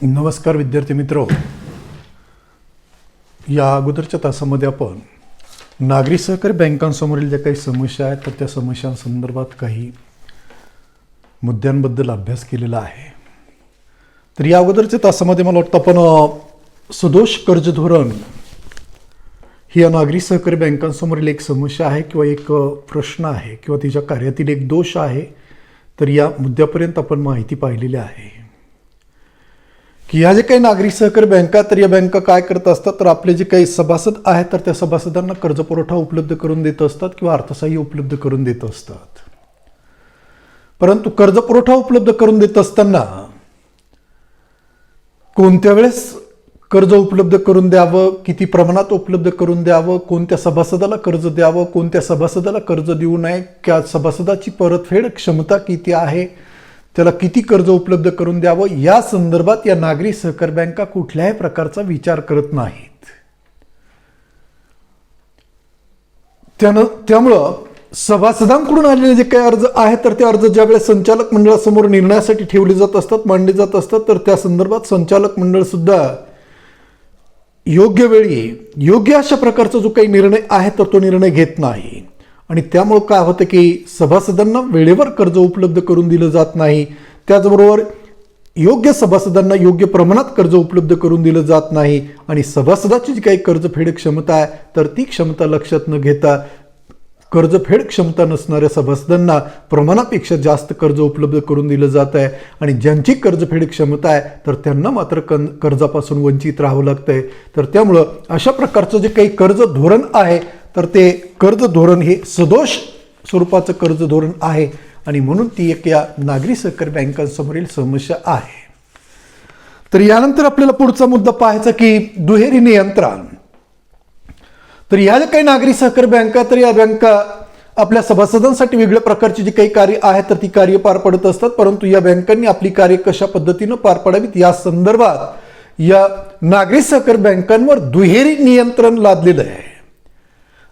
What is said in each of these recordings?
नमस्कार विद्यार्थी मित्रो, या अगोदरच्या तासामध्ये आपण नागरी सहकारी बँकांसमोरील ज्या काही समस्या आहेत तर त्या समस्यांसंदर्भात काही मुद्द्यांबद्दल अभ्यास केलेला आहे. तर या अगोदरच्या तासामध्ये मला वाटतं आपण सदोष कर्ज धोरण ही या नागरी सहकारी बँकांसमोरील एक समस्या आहे किंवा एक प्रश्न आहे किंवा तिच्या कार्यातील एक दोष आहे. तर या मुद्द्यापर्यंत आपण माहिती पाहिलेली आहे की या जे काही नागरी सहकारी बँका तर या बँका काय करत असतात तर आपले जे काही सभासद आहेत तर त्या सभासदांना कर्जपुरवठा उपलब्ध करून देत असतात किंवा अर्थसहाय्य उपलब्ध करून देत असतात. परंतु कर्जपुरवठा उपलब्ध करून देत असताना कोणत्या वेळेस कर्ज उपलब्ध करून द्यावं, किती प्रमाणात उपलब्ध करून द्यावं, कोणत्या सभासदाला कर्ज द्यावं, कोणत्या सभासदाला कर्ज देऊ नये, त्या सभासदाची परतफेड क्षमता किती आहे, त्याला किती कर्ज उपलब्ध करून द्यावं, या संदर्भात या नागरी सहकारी बँका कुठल्याही प्रकारचा विचार करत नाहीत. त्यामुळं सभासदांकडून आलेले जे काही अर्ज आहेत तर ते अर्ज ज्यावेळेस संचालक मंडळासमोर निर्णयासाठी ठेवले जात असतात, मांडले जात असतात, तर त्या संदर्भात संचालक मंडळ सुद्धा योग्य वेळी योग्य अशा प्रकारचा जो काही निर्णय आहे तर तो निर्णय घेत नाही. आणि त्यामुळे काय होतं की सभासदांना वेळेवर कर्ज उपलब्ध करून दिलं जात नाही. त्याचबरोबर योग्य सभासदांना योग्य प्रमाणात कर्ज उपलब्ध करून दिलं जात नाही. आणि सभासदाची जी काही कर्जफेड क्षमता आहे तर ती क्षमता लक्षात न घेता कर्जफेड क्षमता नसणाऱ्या सभासदांना प्रमाणापेक्षा जास्त कर्ज उपलब्ध करून दिलं जात आहे. आणि ज्यांची कर्जफेड क्षमता आहे तर त्यांना मात्र कर्जापासून वंचित राहावं लागतंय. तर त्यामुळं अशा प्रकारचं जे काही कर्ज धोरण आहे तर ते कर्ज धोरण हे सदोष स्वरूपाचं कर्ज धोरण आहे आणि म्हणून ती एक या नागरी सहकारी बँकांसमोरील समस्या आहे. तर यानंतर आपल्याला पुढचा मुद्दा पाहायचा की दुहेरी नियंत्रण. तर या ज्या काही नागरी सहकारी बँका तर या बँका आपल्या सभासदांसाठी वेगळ्या प्रकारची जी काही कार्य आहेत तर ती कार्य पार पडत असतात. परंतु या बँकांनी आपली कार्य कशा पद्धतीनं पार पाडावीत या संदर्भात या नागरी सहकारी बँकांवर दुहेरी नियंत्रण लादलेलं आहे.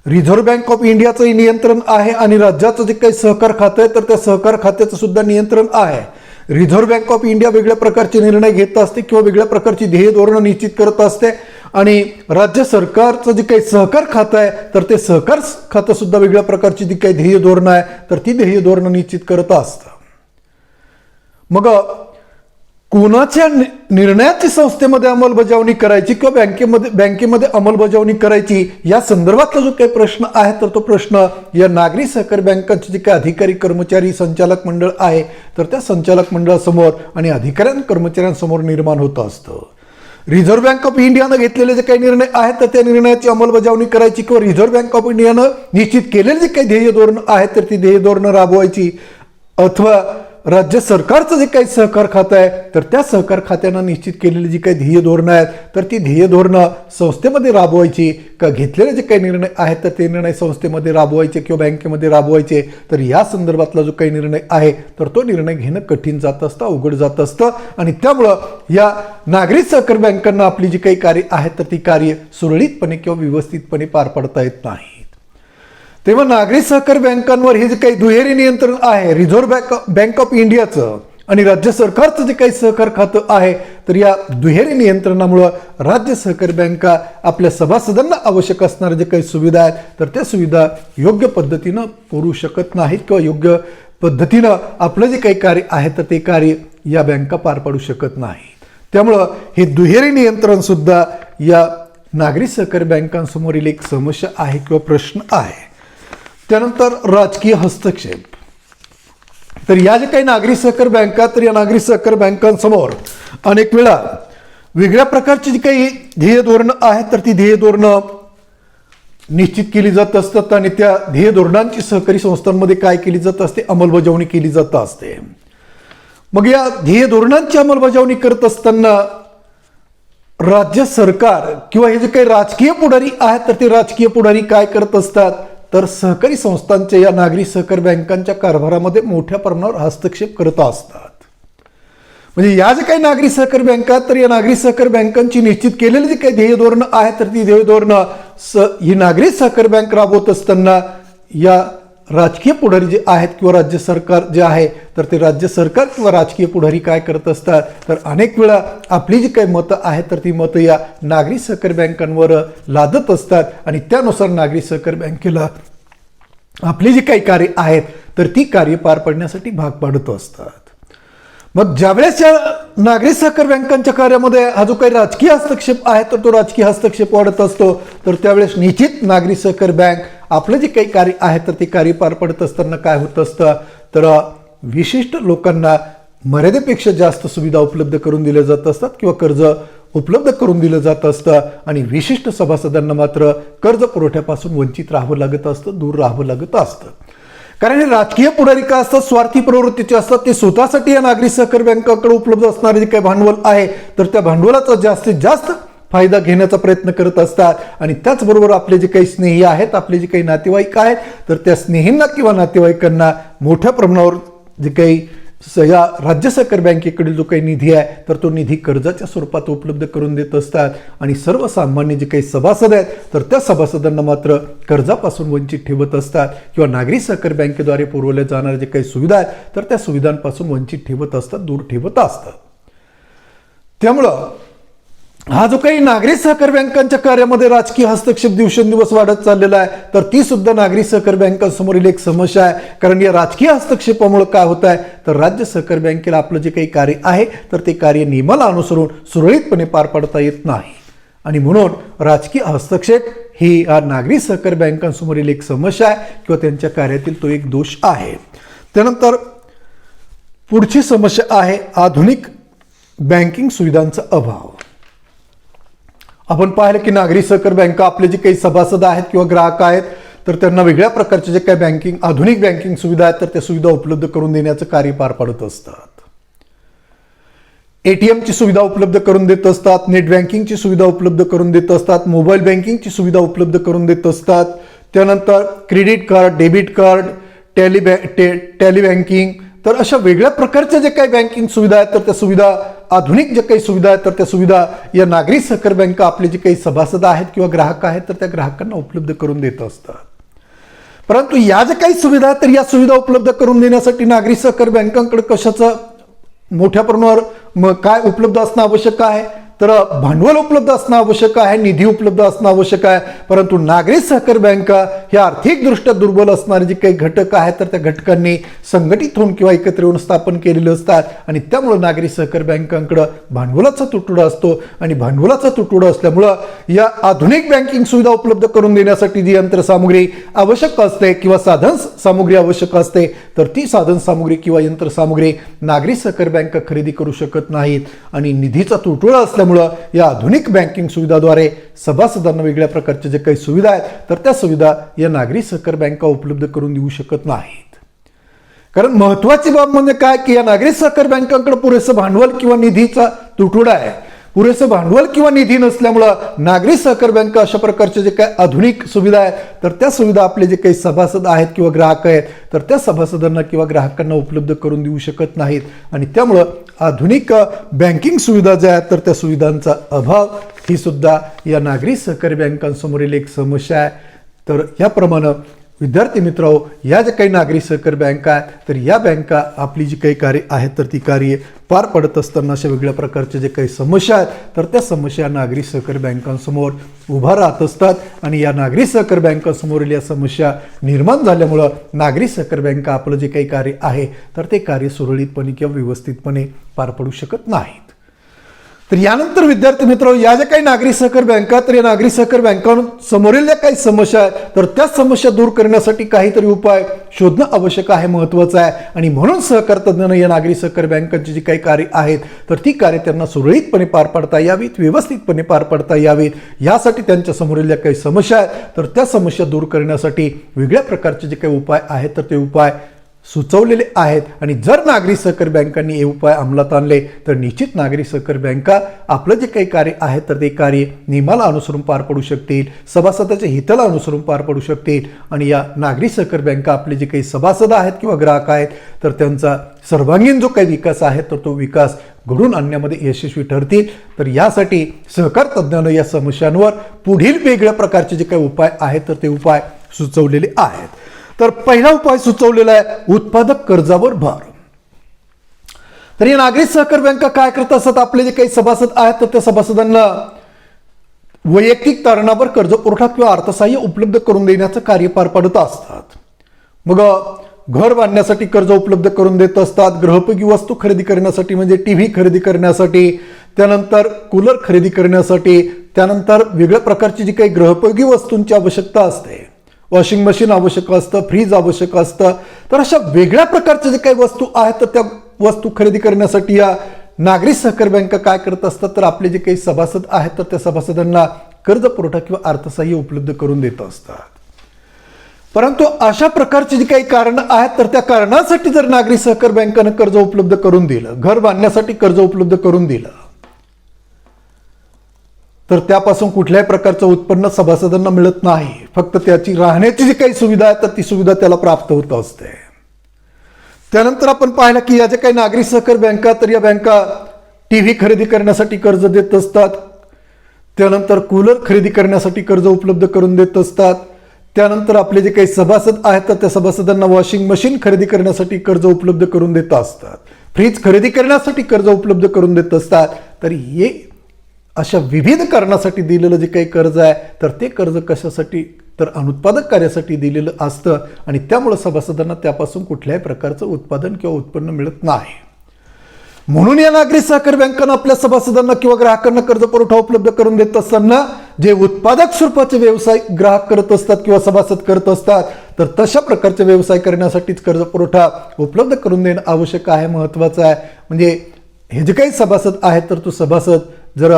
रिझर्व्ह बँक ऑफ इंडियाचंही नियंत्रण आहे आणि राज्याचं जे काही सहकार खातं आहे तर त्या सहकार खात्याचं सुद्धा नियंत्रण आहे. रिझर्व्ह बँक ऑफ इंडिया वेगळ्या प्रकारचे निर्णय घेत असते किंवा वेगळ्या प्रकारची ध्येय धोरणं निश्चित करत असते आणि राज्य सरकारचं जे काही सहकार खातं आहे तर ते सहकार खातं सुद्धा वेगळ्या प्रकारची जी काही ध्येय धोरणं आहे तर ती ध्येय धोरणं निश्चित करत असतं. मग कोणाच्या निर्णयाची संस्थेमध्ये अंमलबजावणी करायची किंवा बँकेमध्ये अंमलबजावणी करायची या संदर्भातला जो काही प्रश्न आहे तर तो प्रश्न या नागरी सहकारी बँकांचे जे काही अधिकारी कर्मचारी संचालक मंडळ आहे तर त्या संचालक मंडळासमोर आणि अधिकारी कर्मचाऱ्यांसमोर निर्माण होत असतं. रिझर्व्ह बँक ऑफ इंडियानं घेतलेले जे काही निर्णय आहेत तर त्या निर्णयाची अंमलबजावणी करायची किंवा रिझर्व्ह बँक ऑफ इंडियानं निश्चित केलेले जे काही ध्येय धोरणं आहेत तर ती ध्येय धोरणं राबवायची अथवा राज्य सरकारचं जे काही सहकार खातं आहे तर त्या सहकार खात्यानं निश्चित केलेली जी काही ध्येय धोरणं आहेत तर ती ध्येय धोरणं संस्थेमध्ये राबवायची का घेतलेले जे काही निर्णय आहेत तर ते निर्णय संस्थेमध्ये राबवायचे किंवा बँकेमध्ये राबवायचे. तर या संदर्भातला जो काही निर्णय आहे तर तो निर्णय घेणं कठीण जात असतं, अवघड जात असतं. आणि त्यामुळं या नागरी सहकारी बँकांना आपली जी काही कार्य आहेत तर ती कार्य सुरळीतपणे किंवा व्यवस्थितपणे पार पाडता येत नाही. तेव्हा नागरी सहकारी बँकांवर हे जे काही दुहेरी नियंत्रण आहे रिझर्व्ह बँक ऑफ इंडियाचं आणि राज्य सरकारचं जे काही सहकार खातं आहे तर या दुहेरी नियंत्रणामुळं राज्य सहकारी बँका आपल्या सभासदांना आवश्यक असणाऱ्या जे काही सुविधा आहेत तर त्या सुविधा योग्य पद्धतीनं पुरवू शकत नाहीत किंवा योग्य पद्धतीनं आपलं जे काही कार्य आहे तर ते कार्य या बँका पार पाडू शकत नाहीत. त्यामुळं हे दुहेरी नियंत्रण सुद्धा या नागरी सहकारी बँकांसमोरील एक समस्या आहे किंवा प्रश्न आहे. त्यानंतर राजकीय हस्तक्षेप. तर या जे काही नागरी सहकारी बँका तर या नागरी सहकारी बँकांसमोर अनेक वेळा वेगळ्या प्रकारची जी काही ध्येय धोरणं आहेत तर ती ध्येय धोरणं निश्चित केली जात असतात आणि त्या ध्येय धोरणांची सहकारी संस्थांमध्ये काय केली जात असते, अंमलबजावणी केली जात असते. मग या ध्येय धोरणांची अंमलबजावणी करत असताना राज्य सरकार किंवा हे जे काही राजकीय पुढारी आहेत तर ते राजकीय पुढारी काय करत असतात तर सहकारी संस्थांच्या या नागरी सहकारी बँकांच्या कारभारामध्ये मोठ्या प्रमाणावर हस्तक्षेप करत असतात. म्हणजे या जे काही नागरी सहकारी बँका तर या नागरी सहकारी बँकांची निश्चित केलेली जी काही ध्येय धोरणं आहेत तर ती ध्येय धोरणं ही नागरी सहकारी बँक राबवत असताना या राजकीय पुढारी जे आहेत किंवा राज्य सरकार जे आहे तर ते राज्य सरकार किंवा राजकीय पुढारी काय करत असतात तर अनेक वेळा आपली जी काही मतं आहेत तर ती मतं या नागरी सहकारी बँकांवर लादत असतात आणि त्यानुसार नागरी सहकारी बँकेला आपली जी काही कार्य आहेत तर ती कार्य पार पाडण्यासाठी भाग पाडत असतात. मग ज्यावेळेस या नागरी सहकारी बँकांच्या कार्यामध्ये हा जो काही राजकीय हस्तक्षेप आहे तर तो राजकीय हस्तक्षेप वाढत असतो तर त्यावेळेस निश्चित नागरी सहकारी बँक आपलं जे काही कार्य आहे तर ते कार्य पार पडत असताना काय होत असतं तर विशिष्ट लोकांना मर्यादेपेक्षा जास्त सुविधा उपलब्ध करून दिल्या जात असतात किंवा कर्ज उपलब्ध करून दिलं जात असतं आणि विशिष्ट सभासदांना मात्र कर्ज पुरवठ्यापासून वंचित राहावं लागत असतं, दूर राहावं लागत असतं. कारण हे राजकीय पुढारी का असतात, स्वार्थी प्रवृत्तीचे असतात. ते स्वतःसाठी या नागरी सहकारी बँकांकडे उपलब्ध असणारे जे काही भांडवल आहे तर त्या भांडवलाचा जास्तीत जास्त फायदा घेण्याचा प्रयत्न करत असतात आणि त्याचबरोबर आपले जे काही स्नेही आहेत, आपले जे काही नातेवाईक आहेत तर त्या स्नेहींना किंवा नातेवाईकांना मोठ्या प्रमाणावर जे काही या राज्य सहकारी बँकेकडील जो काही निधी आहे तर तो निधी कर्जाच्या स्वरूपात उपलब्ध करून देत असतात आणि सर्वसामान्य जे काही सभासद आहेत तर त्या सभासदांना मात्र कर्जापासून वंचित ठेवत असतात किंवा नागरी सहकारी बँकेद्वारे पुरवल्या जाणाऱ्या जे काही सुविधा आहेत तर त्या सुविधांपासून वंचित ठेवत असतात, दूर ठेवत असतात. त्यामुळं हा जो काही नागरी सहकारी बँकांच्या कार्यामध्ये राजकीय हस्तक्षेप दिवसेंदिवस वाढत चाललेला आहे तर ती सुद्धा नागरी सहकारी बँकांसमोरील एक समस्या आहे. कारण या राजकीय हस्तक्षेपामुळे काय होत आहे तर राज्य सहकारी बँकेला आपलं जे काही कार्य आहे तर ते कार्य नियमाला अनुसरून सुरळीतपणे पार पाडता येत नाही आणि म्हणून राजकीय हस्तक्षेप ही नागरी सहकारी बँकांसमोरील एक समस्या आहे किंवा त्यांच्या कार्यातील तो एक दोष आहे. त्यानंतर पुढची समस्या आहे आधुनिक बँकिंग सुविधांचा अभाव. आपण पाहिलं की नागरी सहकारी बँका आपले जे काही सभासद आहेत किंवा ग्राहक आहेत तर त्यांना वेगळ्या प्रकारचे जे काही आधुनिक बँकिंग सुविधा आहेत तर त्या सुविधा उपलब्ध करून देण्याचं कार्य पार पाडत असतात. एटीएमची सुविधा उपलब्ध करून देत असतात, नेट बँकिंगची सुविधा उपलब्ध करून देत असतात, मोबाईल बँकिंगची सुविधा उपलब्ध करून देत असतात. त्यानंतर credit card, debit card, tele banking तर अशा वेगळ्या प्रकारच्या जे काही बँकिंग सुविधा आहेत तर त्या सुविधा आधुनिक जे काही सुविधा आहेत तर त्या सुविधा या नागरी सहकारी बँका आपले जे काही सभासद आहेत किंवा ग्राहक आहेत तर त्या ग्राहकांना उपलब्ध करून देत असतात. परंतु या ज्या काही सुविधा आहेत तर या सुविधा उपलब्ध करून देण्यासाठी नागरी सहकारी बँकांकडे कशाचं मोठ्या प्रमाणावर काय उपलब्ध असणं आवश्यक आहे तर भांडवल उपलब्ध असणं आवश्यक आहे, निधी उपलब्ध असणं आवश्यक आहे. परंतु नागरी सहकारी बँका ह्या आर्थिकदृष्ट्या दुर्बल असणारे जे काही घटक आहेत तर त्या घटकांनी संघटित होऊन किंवा एकत्र येऊन स्थापन केलेले असतात आणि त्यामुळे नागरी सहकारी बँकांकडे भांडवलाचा तुटवडा असतो आणि भांडवलाचा तुटवडा असल्यामुळं या आधुनिक बँकिंग सुविधा उपलब्ध करून देण्यासाठी जी यंत्रसामुग्री आवश्यक असते किंवा साधन सामुग्री आवश्यक असते तर ती साधन सामुग्री किंवा यंत्रसामुग्री नागरी सहकारी बँका खरेदी करू शकत नाहीत आणि निधीचा तुटवडा असल्यामुळे या आधुनिक बँकिंग सुविधाद्वारे सभासदांना वेगळ्या प्रकारच्या जे काही सुविधा आहेत तर त्या सुविधा या नागरी सहकारी बँका उपलब्ध करून देऊ शकत नाहीत. कारण महत्वाची बाब म्हणजे काय की या नागरी सहकारी बँकांकडे पुरेसं भांडवल किंवा निधीचा तुटवडा आहे. पुरेसं भांडवल किंवा निधी नसल्यामुळं नागरी सहकारी बँका अशा प्रकारचे जे काही आधुनिक सुविधा आहेत तर त्या सुविधा आपले जे काही सभासद आहेत किंवा ग्राहक आहेत तर त्या सभासदांना किंवा ग्राहकांना उपलब्ध करून देऊ शकत नाहीत आणि त्यामुळं आधुनिक बँकिंग सुविधा ज्या आहेत तर त्या सुविधांचा अभाव ही सुद्धा या नागरी सहकारी बँकांसमोरील एक समस्या आहे. तर याप्रमाणे विद्यार्थी मित्रांनो या ज्या काही नागरी सहकारी बँका आहेत तर या बँका आपली जी काही कार्य आहेत तर ती कार्य पार पडत असताना अशा वेगळ्या प्रकारच्या जे काही समस्या आहेत तर त्या समस्या नागरी सहकारी बँकांसमोर उभा राहत असतात आणि या नागरी सहकारी बँकांसमोरील या समस्या निर्माण झाल्यामुळं नागरी सहकारी बँका आपलं जे काही कार्य आहे तर ते कार्य सुरळीतपणे किंवा व्यवस्थितपणे पार पडू शकत नाहीत. तर यानंतर विद्यार्थी मित्रांनो या ज्या काही नागरी सहकारी बँका तर या नागरी सहकारी बँकांसमोरील ज्या काही समस्या आहेत तर त्या समस्या दूर करण्यासाठी काहीतरी उपाय शोधणं आवश्यक आहे, महत्त्वाचं आहे आणि म्हणून सहकार तज्ञांना या नागरी सहकारी बँकांची जी काही कार्य आहेत तर ती कार्य त्यांना सुरळीतपणे पार पाडता यावीत, व्यवस्थितपणे पार पाडता यावीत यासाठी त्यांच्या समोरील ज्या काही समस्या आहेत तर त्या समस्या दूर करण्यासाठी वेगळ्या प्रकारचे जे काही उपाय आहेत तर ते उपाय सुचवलेले आहेत आणि जर नागरी सहकारी बँकांनी हे उपाय अंमलात आणले तर निश्चित नागरी सहकारी बँका आपलं जे काही कार्य आहे तर ते कार्य नियमाला अनुसरून पार पडू शकतील, सभासदाच्या हिताला अनुसरून पार पडू शकतील आणि या नागरी सहकारी बँका आपले जे काही सभासद आहेत किंवा ग्राहक आहेत तर त्यांचा सर्वांगीण जो काही विकास आहे तर तो विकास घडून आणण्यामध्ये यशस्वी ठरतील. तर यासाठी सहकार तज्ञांना या समस्यांवर पुढील वेगळ्या प्रकारचे जे काही उपाय आहेत तर ते उपाय सुचवलेले आहेत. तर पहिला उपाय सुचवलेला आहे उत्पादक कर्जावर भार. तर या नागरी सहकारी बँका काय करत असतात, आपले जे काही सभासद आहेत तर त्या सभासदांना वैयक्तिक कारणावर कर्ज पुरवठा किंवा अर्थसहाय्य उपलब्ध करून देण्याचं कार्य पार पाडत असतात. मग घर बांधण्यासाठी कर्ज उपलब्ध करून देत असतात, गृहोपयोगी वस्तू खरेदी करण्यासाठी म्हणजे टीव्ही खरेदी करण्यासाठी, त्यानंतर कूलर खरेदी करण्यासाठी, त्यानंतर वेगळ्या प्रकारची जी काही गृहोपयोगी वस्तूंची आवश्यकता असते, वॉशिंग मशीन आवश्यक असतं, फ्रीज आवश्यक असतं, तर अशा वेगळ्या प्रकारच्या जे काही वस्तू आहेत तर त्या वस्तू खरेदी करण्यासाठी या नागरी सहकारी बँका काय करत असतात, तर आपले जे काही सभासद आहेत तर त्या सभासदांना कर्ज पुरवठा किंवा अर्थसहाय्य उपलब्ध करून देत असतात. परंतु अशा प्रकारची जी काही कारणं आहेत तर त्या कारणासाठी जर नागरी सहकारी बँकेनं कर्ज उपलब्ध करून दिलं, घर बांधण्यासाठी कर्ज उपलब्ध करून दिलं, तर त्यापासून कुठल्याही प्रकारचं उत्पन्न सभासदांना मिळत नाही. फक्त त्याची राहण्याची जी काही सुविधा आहे तर ती सुविधा त्याला प्राप्त होत असते. त्यानंतर आपण पाहिलं की या ज्या काही नागरी सहकारी बँका तर या बँका टीव्ही खरेदी करण्यासाठी कर्ज देत असतात, त्यानंतर कूलर खरेदी करण्यासाठी कर्ज उपलब्ध करून देत असतात, त्यानंतर आपले जे काही सभासद आहेत तर त्या सभासदांना वॉशिंग मशीन खरेदी करण्यासाठी कर्ज उपलब्ध करून देत असतात, फ्रीज खरेदी करण्यासाठी कर्ज उपलब्ध करून देत असतात. तर हे अशा विविध कारणासाठी दिलेलं जे काही कर्ज आहे तर ते कर्ज कशासाठी, तर अनुत्पादक कार्यासाठी दिलेलं असतं आणि त्यामुळे सभासदांना त्यापासून कुठल्याही प्रकारचं उत्पादन किंवा उत्पन्न मिळत नाही. म्हणून या नागरी सहकारी बँकांना आपल्या सभासदांना किंवा ग्राहकांना कर्ज पुरवठा उपलब्ध करून देत असताना जे उत्पादक स्वरूपाचे व्यवसाय ग्राहक करत असतात किंवा सभासद करत असतात तर तशा प्रकारचे व्यवसाय करण्यासाठीच कर्ज पुरवठा उपलब्ध करून देणं आवश्यक आहे, महत्त्वाचं आहे. म्हणजे हे जे काही सभासद आहेत तर तो सभासद जर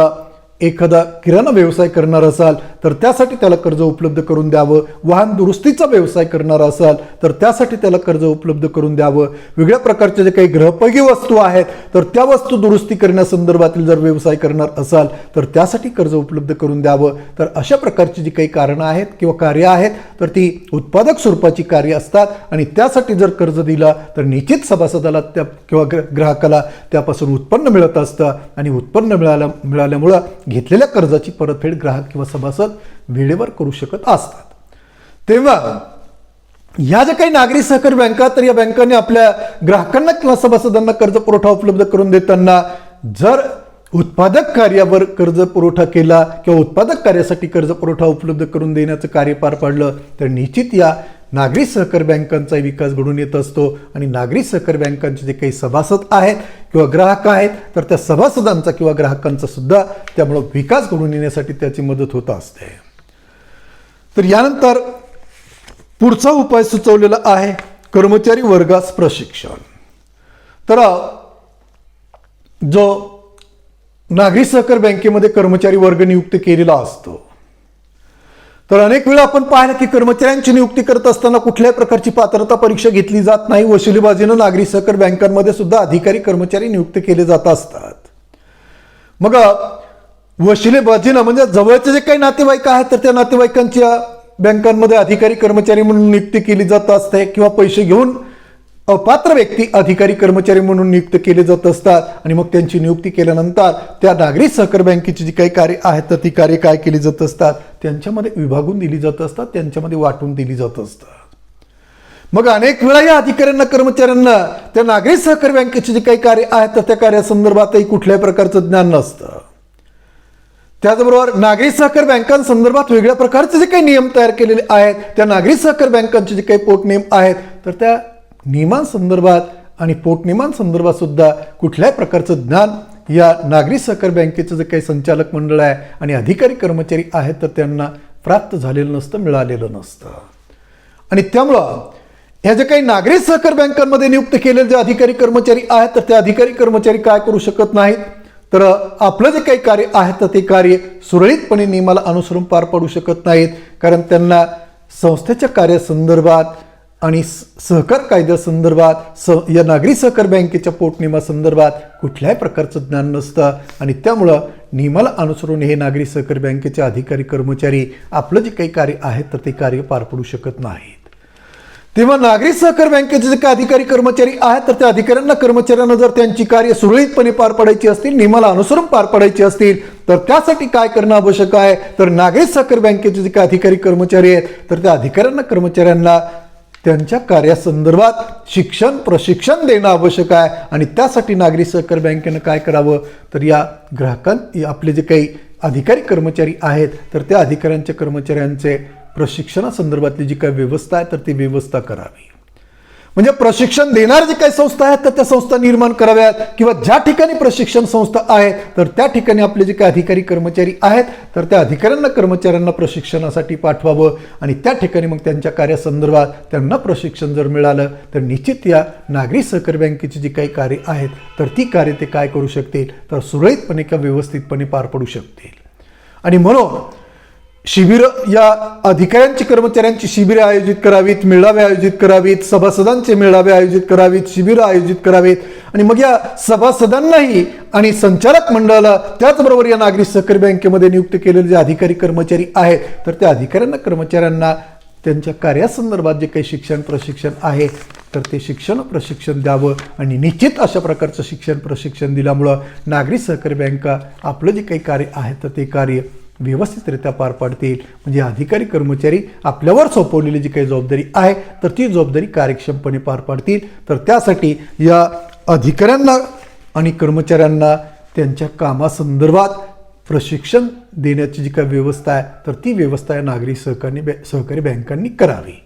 एखादा किराणा व्यवसाय करणार असाल तर त्यासाठी त्याला कर्ज उपलब्ध करून द्यावं, वाहन दुरुस्तीचा व्यवसाय करणार असाल तर त्यासाठी त्याला कर्ज उपलब्ध करून द्यावं, वेगळ्या प्रकारचे जे काही गृहोपयोगी वस्तू आहेत तर त्या वस्तू दुरुस्ती करण्यासंदर्भातील जर व्यवसाय करणार असाल तर त्यासाठी कर्ज उपलब्ध करून द्यावं. तर अशा प्रकारची जी काही कारणं आहेत किंवा कार्य आहेत तर ती उत्पादक स्वरूपाची कार्य असतात आणि त्यासाठी जर कर्ज दिला तर निश्चित सभासदाला त्या किंवा ग्राहकाला त्यापासून उत्पन्न मिळत असतं आणि उत्पन्न मिळाल्यामुळं घेतलेल्या कर्जाची परतफेड ग्राहक किंवा सभासद वेळेवर करू शकत असतात. तेव्हा या ज्या काही नागरी सहकारी बँका तर या बँकांनी आपल्या ग्राहकांना किंवा सभासदांना कर्ज पुरवठा उपलब्ध करून देताना जर उत्पादक कार्यावर कर्ज पुरवठा केला किंवा उत्पादक कार्यासाठी कर्ज पुरवठा उपलब्ध करून देण्याचं कार्य पार पाडलं तर निश्चित या नागरी सहकारी बँकांचा विकास घडून येत असतो आणि नागरी सहकारी बँकांचे जे काही सभासद आहेत किंवा ग्राहक आहेत तर त्या सभासदांचा किंवा ग्राहकांचा सुद्धा त्यामुळे विकास घडून येण्यासाठी त्याची मदत होत असते. तर यानंतर पुढचा उपाय सुचवलेला आहे कर्मचारी वर्गास प्रशिक्षण. तर जो नागरी सहकारी बँकेमध्ये कर्मचारी वर्ग नियुक्त केलेला असतो तर अनेक वेळा आपण पाहिलं की कर्मचाऱ्यांची नियुक्ती करत असताना कुठल्याही प्रकारची पात्रता परीक्षा घेतली जात नाही. वशिलेबाजीनं नागरी सहकारी बँकांमध्ये सुद्धा अधिकारी कर्मचारी नियुक्त केले जात असतात. मग वशिलेबाजीनं म्हणजे जवळचे जे काही नातेवाईक आहेत तर त्या नातेवाईकांच्या बँकांमध्ये अधिकारी कर्मचारी म्हणून नियुक्ती केली जात असते किंवा पैसे घेऊन अपात्र व्यक्ती अधिकारी कर्मचारी म्हणून नियुक्त केले जात असतात आणि मग त्यांची नियुक्ती केल्यानंतर त्या नागरी सहकारी बँकेची जी काही कार्य आहेत तर ती कार्य काय केली जात असतात त्यांच्यामध्ये विभागून दिली जात असतात, त्यांच्यामध्ये वाटून दिली जात असतात. मग अनेक वेळा या अधिकाऱ्यांना कर्मचाऱ्यांना त्या नागरी सहकारी बँकेचे जे काही कार्य आहेत तर त्या कार्यासंदर्भातही कुठल्याही प्रकारचं ज्ञान नसतं. त्याचबरोबर नागरी सहकारी बँकांसंदर्भात वेगळ्या प्रकारचे जे काही नियम तयार केलेले आहेत त्या नागरी सहकारी बँकांचे जे काही पोटनियम आहेत तर त्या नियमांसंदर्भात आणि पोटनियमांसंदर्भात सुद्धा कुठल्याही प्रकारचं ज्ञान या नागरी सहकारी बँकेचं जे काही संचालक मंडळ आहे आणि अधिकारी कर्मचारी आहेत तर त्यांना प्राप्त झालेलं नसतं, मिळालेलं नसतं. आणि त्यामुळं ह्या ज्या काही नागरी सहकारी बँकांमध्ये नियुक्त केलेले जे अधिकारी कर्मचारी आहेत तर ते अधिकारी कर्मचारी काय करू शकत नाहीत तर आपलं जे काही कार्य आहे तर ते कार्य सुरळीतपणे नियमाला अनुसरून पार पाडू शकत नाहीत, कारण त्यांना संस्थेच्या कार्यासंदर्भात आणि सहकार कायद्यासंदर्भात या नागरी सहकारी बँकेच्या पोटनियमासंदर्भात कुठल्याही प्रकारचं ज्ञान नसतं आणि त्यामुळं नियमाला अनुसरून हे नागरी सहकारी बँकेचे अधिकारी कर्मचारी आपलं जे काही कार्य आहे तर ते कार्य पार पाडू शकत नाहीत. तेव्हा नागरी सहकारी बँकेचे जे काही अधिकारी कर्मचारी आहेत तर त्या अधिकाऱ्यांना कर्मचाऱ्यांना जर त्यांची कार्य सुरळीतपणे पार पाडायची असतील, नियमाला अनुसरून पार पाडायची असतील तर त्यासाठी काय करणं आवश्यक आहे तर नागरी सहकारी बँकेचे जे काही अधिकारी कर्मचारी आहेत तर त्या अधिकाऱ्यांना कर्मचाऱ्यांना त्यांच्या कार्यासंदर्भात शिक्षण प्रशिक्षण देणं आवश्यक आहे. आणि त्यासाठी नागरी सहकारी बँकेनं काय करावं तर या आपले जे काही अधिकारी कर्मचारी आहेत तर त्या अधिकाऱ्यांच्या कर्मचाऱ्यांचे प्रशिक्षणासंदर्भातली जी काही व्यवस्था आहे तर ती व्यवस्था करावी. म्हणजे प्रशिक्षण देणाऱ्या जे काही संस्था आहेत तर त्या संस्था निर्माण कराव्यात, किंवा ज्या ठिकाणी प्रशिक्षण संस्था आहेत तर त्या ठिकाणी आपले जे काही अधिकारी कर्मचारी आहेत तर त्या अधिकाऱ्यांना कर्मचाऱ्यांना प्रशिक्षणासाठी पाठवावं. आणि त्या ठिकाणी मग त्यांच्या कार्यासंदर्भात त्यांना प्रशिक्षण जर मिळालं तर निश्चित या नागरी सहकारी बँकेची जी काही कार्य आहेत तर ती कार्य ते काय करू शकतील तर सुरळीतपणे किंवा व्यवस्थितपणे पार पडू शकतील. आणि म्हणून शिबिर या अधिकाऱ्यांची कर्मचाऱ्यांची शिबिरे आयोजित करावीत, मेळावे आयोजित करावीत, सभासदांचे मेळावे आयोजित करावीत, शिबिरं आयोजित करावीत. आणि मग या सभासदांनाही आणि संचालक मंडळाला त्याचबरोबर या नागरी सहकारी बँकेमध्ये नियुक्त केलेले जे अधिकारी कर्मचारी आहेत तर त्या अधिकाऱ्यांना कर्मचाऱ्यांना त्यांच्या कार्यासंदर्भात जे काही शिक्षण प्रशिक्षण आहे तर ते शिक्षण प्रशिक्षण द्यावं. आणि निश्चित अशा प्रकारचं शिक्षण प्रशिक्षण दिल्यामुळं नागरी सहकारी बँका आपलं जे काही कार्य आहे तर ते कार्य व्यवस्थितरित्या पार पाडतील. म्हणजे अधिकारी कर्मचारी आपल्यावर सोपवलेली जी काही जबाबदारी आहे तर ती जबाबदारी कार्यक्षमपणे पार पाडतील. तर त्यासाठी या अधिकाऱ्यांना आणि कर्मचाऱ्यांना त्यांच्या कामासंदर्भात प्रशिक्षण देण्याची जी काही व्यवस्था आहे तर ती व्यवस्था या नागरी सहकारी बँकांनी करावी.